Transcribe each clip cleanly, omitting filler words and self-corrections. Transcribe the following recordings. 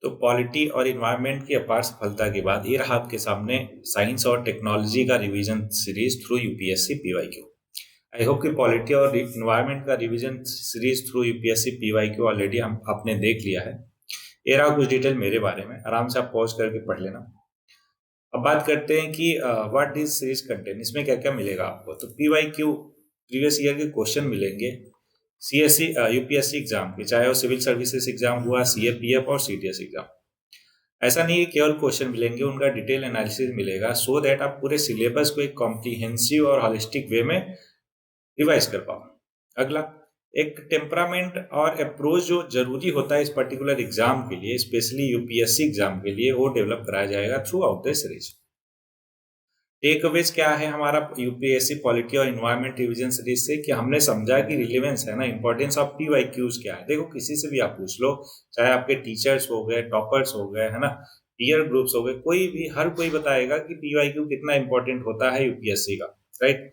तो पॉलिटी और इन्वायरमेंट की अपार सफलता के बाद ये रहा आपके सामने साइंस और टेक्नोलॉजी का revision series through UPSC PYQ. I hope कि पॉलिटी और इन्वायरमेंट का revision series through UPSC PYQ already हम आपने देख लिया है। ये रहा कुछ डिटेल मेरे बारे में, आराम से आप पॉज करके पढ़ लेना। अब बात करते हैं कि व्हाट दिस सीरीज कंटेंट, इसमें क्या क्या मिलेगा आपको। तो पीवाईक्यू प्रीवियस ईयर के क्वेश्चन मिलेंगे सीएससी यूपीएससी एग्जाम के, चाहे वो सिविल सर्विसेज एग्जाम हुआ, सीएपीएफ और सीटीएस एग्जाम। ऐसा नहीं है केवल क्वेश्चन मिलेंगे, उनका डिटेल एनालिसिस मिलेगा सो दैट आप पूरे सिलेबस को एक कॉम्प्रिहेंसिव और होलिस्टिक वे में रिवाइज कर पाओ। अगला, एक टेम्परामेंट और अप्रोच जो जरूरी होता है इस पर्टिकुलर एग्जाम के लिए, स्पेशली यूपीएससी एग्जाम के लिए, वो डेवलप कराया जाएगा throughout the series. Takeaways क्या है हमारा यूपीएससी पॉलिटी और इन्वायरमेंट रिवीजन सीरीज से, कि हमने समझा कि रिलेवेंस है ना, इंपॉर्टेंस ऑफ पीवाईक्यूज क्या है। देखो किसी से भी आप पूछ लो, चाहे आपके टीचर्स हो गए, टॉपर्स हो गए, है ना, पीयर ग्रुप्स हो गए, कोई भी, हर कोई बताएगा कि पीवाईक्यू कितना इंपॉर्टेंट होता है यूपीएससी का, राइट।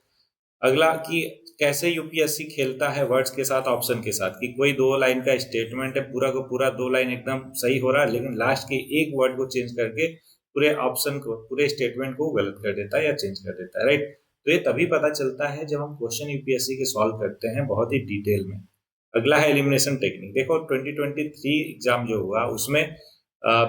अगला, कि कैसे यूपीएससी खेलता है वर्ड्स के साथ, ऑप्शन के साथ, कि कोई 2 लाइन का स्टेटमेंट है, पूरा का पूरा 2 लाइन एकदम सही हो रहा है, लेकिन लास्ट के एक वर्ड को चेंज करके पूरे ऑप्शन को, पूरे स्टेटमेंट को गलत कर देता है या चेंज कर देता है, राइट। तो ये तभी पता चलता है जब हम क्वेश्चन यूपीएससी के सॉल्व करते हैं बहुत ही डिटेल में। अगला है एलिमिनेशन टेक्निक। देखो 2023 एग्जाम जो हुआ उसमें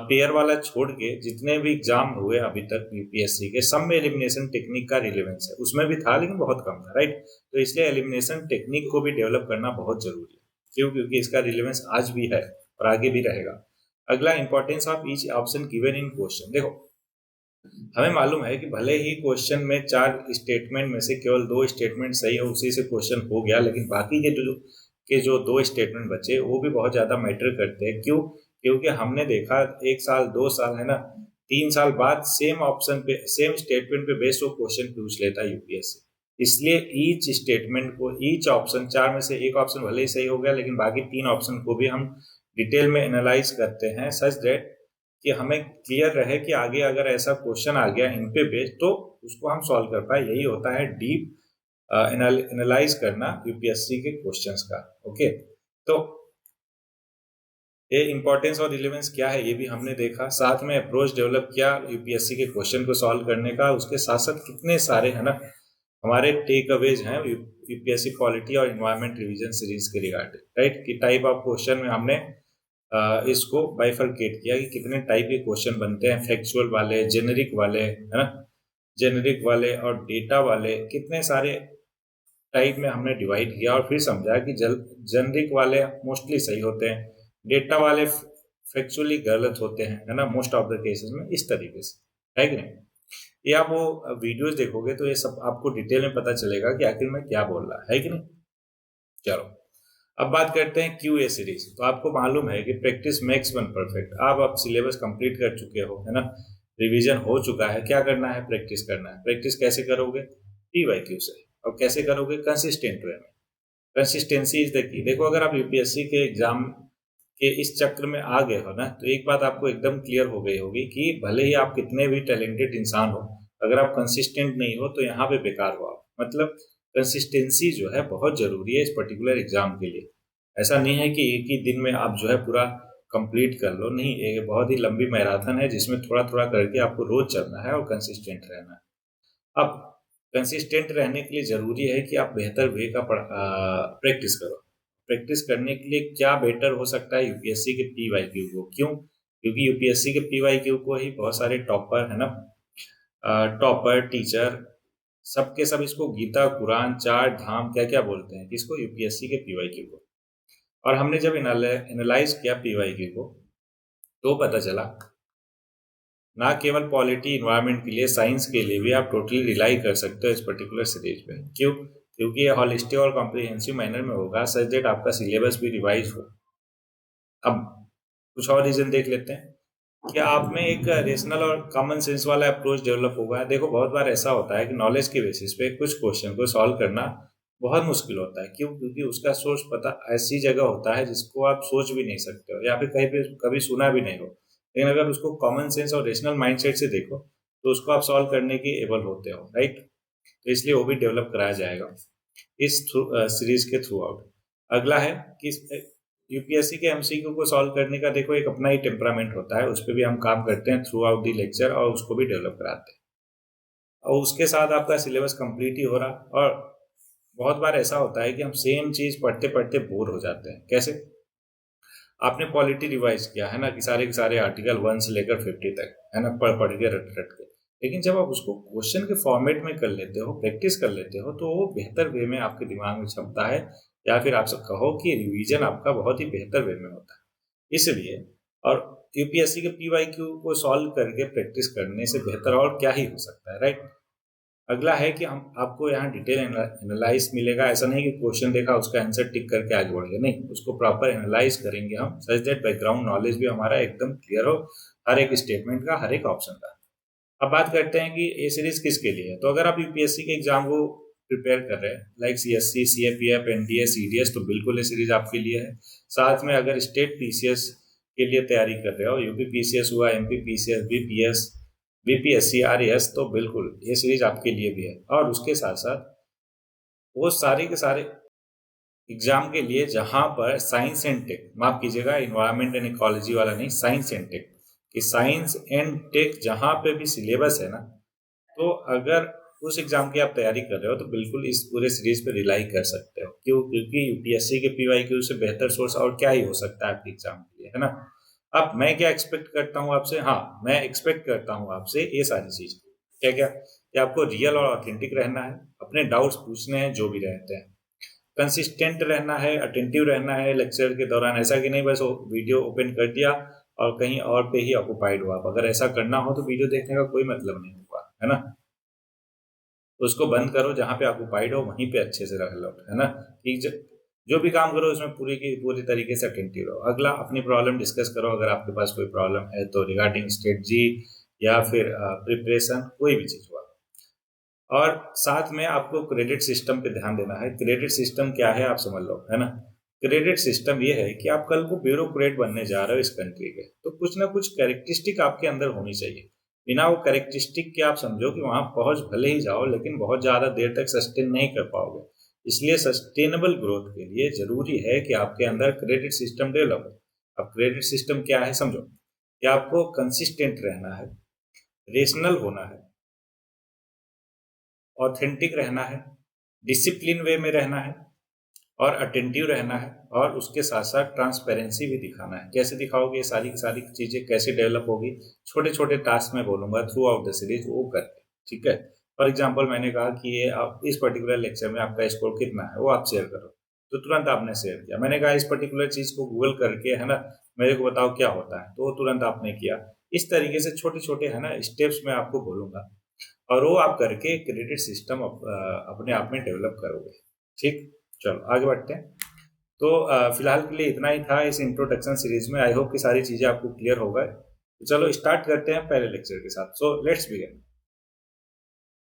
पेयर वाला छोड़ के जितने भी एग्जाम हुए अभी तक यूपीएससी के, सब में एलिमिनेशन टेक्निक का रिलेवेंस है। उसमें भी था लेकिन बहुत कम था, राइट। तो इसलिए एलिमिनेशन टेक्निक को भी डेवलप करना बहुत जरूरी है। क्यों? क्योंकि इसका रिलेवेंस आज भी है और आगे भी रहेगा। अगला, importance of each option given in question. देखो हमें मालूम है कि भले ही क्वेश्चन में 4 स्टेटमेंट में से केवल 2 स्टेटमेंट सही हो, उसी से क्वेश्चन हो गया, लेकिन बाकी के जो 2 स्टेटमेंट बचे वो भी बहुत ज्यादा मैटर करते हैं। क्यों? क्योंकि हमने देखा 1 साल 2 साल, है ना, 3 साल बाद सेम ऑप्शन पे, सेम स्टेटमेंट पे बेस्ड वो क्वेश्चन पूछ लेता है यूपीएससी। इसलिए ईच स्टेटमेंट को, ईच ऑप्शन, 4 में से एक ऑप्शन भले ही सही हो गया, लेकिन बाकी 3 ऑप्शन को भी हम डिटेल में एनालाइज करते हैं सच दैट कि हमें क्लियर रहे कि आगे अगर ऐसा क्वेश्चन आ गया इन पे बेस्ड तो उसको हम सॉल्व कर पाए। यही होता है डीप एनालाइज करना यूपीएससी के क्वेश्चंस का। ओके, तो ये इंपॉर्टेंस और रिलेवेंस क्या है ये भी हमने देखा, साथ में अप्रोच डेवलप किया यूपीएससी के क्वेश्चन को सॉल्व करने का। उसके साथ साथ कितने सारे, है ना, हमारे टेक अवेज हैं यूपीएससी पॉलिटी और इन्वायरमेंट रिवीजन सीरीज के रिगार्डिंग, राइट। कि टाइप ऑफ क्वेश्चन में हमने इसको बाइफरकेट किया कि कितने टाइप के क्वेश्चन बनते हैं, फैक्चुअल वाले, जेनेरिक वाले, है ना, जेनेरिक वाले और डेटा वाले, कितने सारे टाइप में हमने डिवाइड किया और फिर समझा कि जेनेरिक वाले मोस्टली सही होते हैं, डेटा वाले फैक्चुअली गलत होते हैं, है ना, मोस्ट ऑफ द केसेस में। इस तरीके से है कि नहीं। ये आप वो वीडियोस देखोगे तो ये सब आपको डिटेल में पता चलेगा कि आखिर में क्या बोल रहा है कि नहीं। चलो अब बात करते हैं क्यूए सीरीज। तो आपको मालूम है कि प्रैक्टिस मेक्स वन परफेक्ट। आप सिलेबस कंप्लीट कर चुके हो, है ना, रिवीजन हो चुका है, क्या करना है, प्रैक्टिस करना है। प्रैक्टिस कैसे करोगे? पीवाईक्यू से। और कैसे करोगे? कंसिस्टेंट वे में। Consistency is the key. देखो अगर आप यूपीएससी के एग्जाम के इस चक्र में आ गए हो ना, तो एक बात आपको एकदम क्लियर हो गई होगी कि भले ही आप कितने भी टैलेंटेड इंसान हो, अगर आप कंसिस्टेंट नहीं हो तो यहाँ पे बेकार हो आप। मतलब कंसिस्टेंसी जो है बहुत जरूरी है इस पर्टिकुलर एग्जाम के लिए। ऐसा नहीं है कि एक ही दिन में आप जो है पूरा कंप्लीट कर लो, नहीं, ये बहुत ही लंबी मैराथन है जिसमें थोड़ा थोड़ा करके आपको रोज चलना है और कंसिस्टेंट रहना है। अब कंसिस्टेंट रहने के लिए जरूरी है कि आप बेहतर वे का प्रैक्टिस करो। प्रैक्टिस करने के लिए क्या बेटर हो सकता है यूपीएससी के पीवाईक्यू को। क्यों? क्योंकि यूपीएससी के पीवाईक्यू को ही बहुत सारे टॉपर, है ना, टॉपर टीचर सबके सब इसको गीता, कुरान, चार धाम, क्या क्या बोलते हैं, किसको? यूपीएससी के पीवाईक्यू को। और हमने जब एनालाइज किया पीवाईक्यू को तो पता चला ना केवल पॉलिटी इन्वायरमेंट के लिए, साइंस के लिए भी आप टोटली रिलाई कर सकते हो इस पर्टिकुलर सीरीज पे। क्यों? क्योंकि ये हॉलिस्टिक और कॉम्प्रिहेंसिव मैनर में होगा सच दैट आपका सिलेबस भी रिवाइज हो। अब कुछ और रीजन देख लेते हैं कि आप में एक रेशनल और कॉमन सेंस वाला अप्रोच डेवलप होगा। देखो बहुत बार ऐसा होता है कि नॉलेज के बेसिस पे कुछ क्वेश्चन को सॉल्व करना बहुत मुश्किल होता है। क्यों? क्योंकि उसका सोर्स पता ऐसी जगह होता है जिसको आप सोच भी नहीं सकते हो या फिर कहीं पे कभी सुना भी नहीं हो। लेकिन अगर उसको कॉमन सेंस और रेशनल माइंडसेट से देखो तो उसको आप सॉल्व करने के एबल होते हो, राइट। तो इसलिए वो भी डेवलप कराया जाएगा इस सीरीज के थ्रू आउट। अगला है कि यूपीएससी के एमसीक्यू को सॉल्व करने का देखो एक अपना ही टेम्परामेंट होता है, उस पर भी हम काम करते हैं थ्रू आउट दी लेक्चर और उसको भी डेवलप कराते हैं, और उसके साथ आपका सिलेबस कंप्लीट ही हो रहा। और बहुत बार ऐसा होता है कि हम सेम चीज पढ़ते पढ़ते बोर हो जाते हैं। कैसे? आपने पॉलिटी रिवाइज किया है ना, कि सारे के सारे आर्टिकल 1 से लेकर 50 तक, है ना, पढ़ पढ़ के रट रट के, लेकिन जब आप उसको क्वेश्चन के फॉर्मेट में कर लेते हो, प्रैक्टिस कर लेते हो, तो वो बेहतर वे में आपके दिमाग में छपता है, या फिर आप सब कहो कि रिवीजन आपका बहुत ही बेहतर वे में होता है। इसलिए, और यूपीएससी के पीवाईक्यू को सॉल्व करके प्रैक्टिस करने से बेहतर और क्या ही हो सकता है, राइट? अगला है कि हम आपको यहाँ डिटेल एनालाइज मिलेगा। ऐसा नहीं कि क्वेश्चन देखा उसका आंसर टिक करके आगे बढ़ गए, नहीं, उसको प्रॉपर एनालाइज करेंगे हम, सच दैट बैकग्राउंड नॉलेज भी हमारा एकदम क्लियर हो हर एक स्टेटमेंट का, हर एक ऑप्शन का। अब बात करते हैं कि ये सीरीज किसके लिए है। तो अगर आप यूपीएससी के एग्जाम को प्रिपेयर कर रहे हैं, like CSC, CAPF, NDA, CDS, तो बिल्कुल ये सीरीज आपके लिए है। साथ में अगर स्टेट पीसीएस के लिए तैयारी कर रहे हो, यूपी पीसीएस हुआ, MP PCS, BPS, BPSC, RAS, तो बिल्कुल ये सीरीज आपके लिए भी है। और उसके साथ साथ वो सारे के सारे एग्जाम के लिए जहां पर साइंस एंड टेक, माफ कीजिएगा इन्वायरमेंट एंड इकोलॉजी वाला नहीं, साइंस एंड टेक, कि साइंस एंड टेक जहां पे भी सिलेबस है ना, तो अगर उस एग्जाम की आप तैयारी कर रहे हो तो बिल्कुल इस पूरे सीरीज पे रिलाई कर सकते हो। क्यों? क्योंकि यूपीएससी के पीवाईक्यू से बेहतर सोर्स और क्या ही हो सकता है आपके एग्जाम के लिए, है ना। अब मैं क्या एक्सपेक्ट करता हूँ आपसे? हाँ, मैं एक्सपेक्ट करता हूँ आपसे ये सारी चीज, क्या क्या, कि आपको रियल और ऑथेंटिक रहना है, अपने डाउट्स पूछने हैं जो भी रहते हैं, कंसिस्टेंट रहना है, अटेंटिव रहना है लेक्चर के दौरान। ऐसा कि नहीं बस वो वीडियो ओपन कर दिया और कहीं और पे ही ऑक्यूपाइड हुआ। अगर ऐसा करना हो तो वीडियो देखने का कोई मतलब नहीं होगा, है ना। तो उसको बंद करो, जहाँ पे ऑक्यूपाइड हो वहीं पे अच्छे से रह लो, है ना। कि जो भी काम करो उसमें पूरी की पूरी तरीके से अटेंटिव रहो। अगला, अपनी प्रॉब्लम डिस्कस करो, अगर आपके पास कोई प्रॉब्लम है तो, रिगार्डिंग स्ट्रेटजी या फिर प्रिपरेशन, कोई भी चीज हुआ। और साथ में आपको क्रेडिट सिस्टम पे ध्यान देना है। क्रेडिट सिस्टम क्या है आप समझ लो, है ना। क्रेडिट सिस्टम ये है कि आप कल को ब्यूरोक्रेट बनने जा रहे हो इस कंट्री के, तो कुछ ना कुछ कैरेक्टरिस्टिक आपके अंदर होनी चाहिए। बिना वो कैरेक्टरिस्टिक के आप समझो कि वहां पहुंच भले ही जाओ, लेकिन बहुत ज्यादा देर तक सस्टेन नहीं कर पाओगे। इसलिए सस्टेनेबल ग्रोथ के लिए जरूरी है कि आपके अंदर क्रेडिट सिस्टम डेवलप हो। अब क्रेडिट सिस्टम क्या है समझो, कि आपको कंसिस्टेंट रहना है, रेशनल होना है, ऑथेंटिक रहना है, डिसिप्लिन वे में रहना है, और अटेंटिव रहना है, और उसके साथ साथ ट्रांसपेरेंसी भी दिखाना है। कैसे दिखाओगे? ये सारी की सारी चीजें कैसे डेवलप होगी? छोटे छोटे टास्क में बोलूंगा थ्रू आउट द सीरीज, वो करके, ठीक है। फॉर एग्जाम्पल, मैंने कहा कि ये आप इस पर्टिकुलर लेक्चर में आपका स्कोर कितना है, वो आप शेयर करो, तो तुरंत आपने शेयर किया। मैंने कहा इस पर्टिकुलर चीज को गूगल करके, है ना, मेरे को बताओ क्या होता है, तो वो तुरंत आपने किया। इस तरीके से छोटे छोटे, है ना, स्टेप्स में आपको बोलूंगा, और वो आप करके क्रेडिट सिस्टम अपने आप में डेवलप करोगे। ठीक, चलो आगे बढ़ते हैं। तो फिलहाल के लिए इतना ही था इस इंट्रोडक्शन सीरीज में। आई होप कि सारी चीजें आपको क्लियर हो गए। तो चलो स्टार्ट करते हैं पहले लेक्चर के साथ। So let's begin.